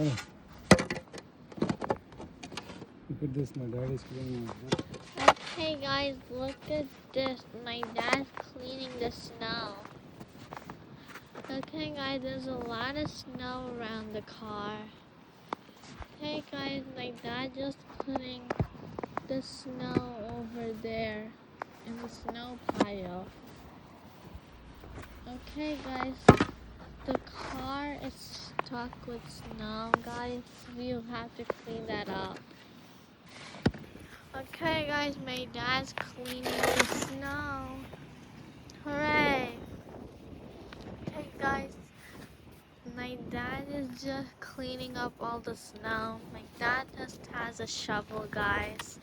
Oh, look at this. My dad is cleaning my book. Okay guys, look at this. My dad's cleaning the snow. Okay guys, there's a lot of snow around the car. Hey guys, my dad just cleaning the snow over there in the snow pile. Okay guys, the car is stuck with snow guys. We'll have to clean that up. Okay guys, my dad's cleaning the snow. Hooray! Okay guys, my dad is just cleaning up all the snow. My dad just has a shovel guys.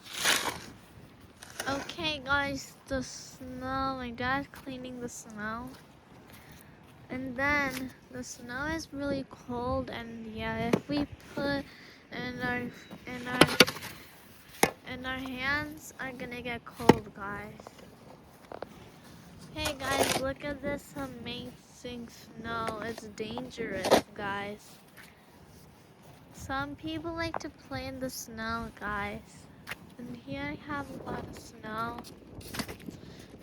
Okay guys, the snow, my dad's cleaning the snow. And then the snow is really cold, and yeah, if we put in our hands are gonna get cold guys. Hey guys, look at this amazing snow. It's dangerous guys. Some people like to play in the snow guys. And here I have a lot of snow.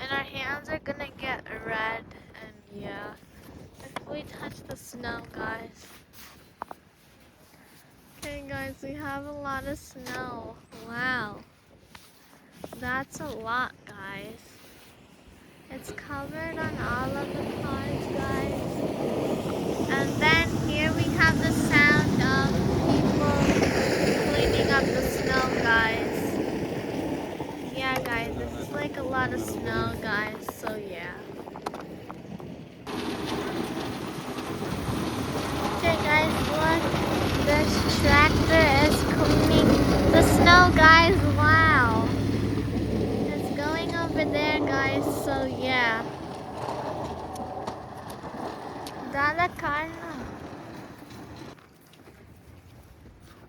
And our hands are gonna get red, and yeah. If we touch the snow guys. Okay guys, we have a lot of snow. Wow. That's a lot guys. It's covered on all of the cars guys. And then here we have the sound of people cleaning up the snow guys. Yeah guys, this is like a lot of snow guys, so yeah. Okay guys, look, this tractor is cleaning the snow guys, wow. It's going over there guys, so yeah. Dada Karna.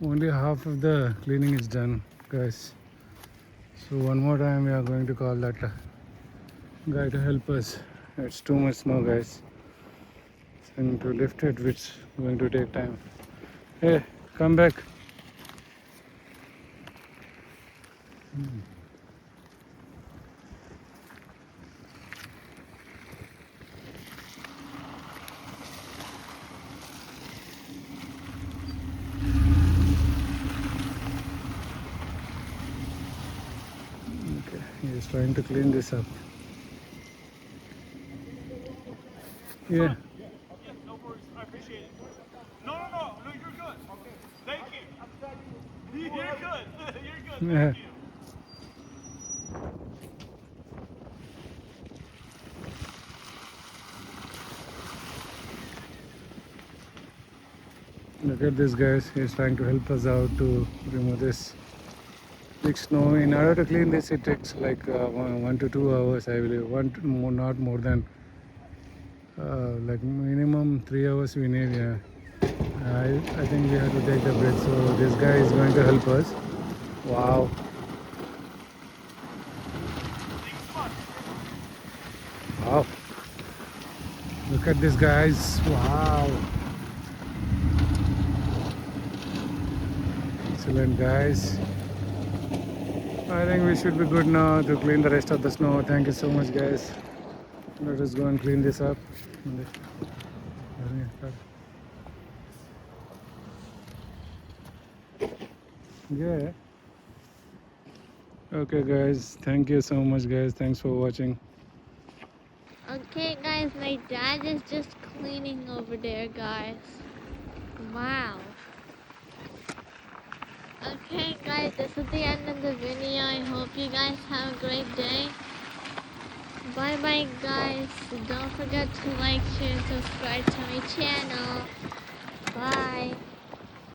Only half of the cleaning is done, guys. So one more time we are going to call that guy to help us. It's too much snow guys. And to lift it, which is going to take time. Hey, come back. Okay, he is trying to clean this up. Yeah. No worries. I appreciate it. No, you're good. Okay. Thank you. You're good. You're good. Yeah. Thank you. Look at this guys, he's trying to help us out to remove this big snow. In order to clean this, it takes like 1 to 2 hours, I believe. Not more than like minimum 3 hours we need. Yeah, I think we have to take the break. So this guy is going to help us. Wow. Wow. Look at this guys. Wow. Excellent guys. I think we should be good now to clean the rest of the snow. Thank you so much guys. Let us go and clean this up. Yeah. Okay guys, thank you so much guys. Thanks for watching. Okay guys, my dad is just cleaning over there guys. Wow. Okay guys, this is the end of the video. I hope you guys have a great day. Bye bye guys. Don't forget to like, share, and subscribe to my channel. Bye.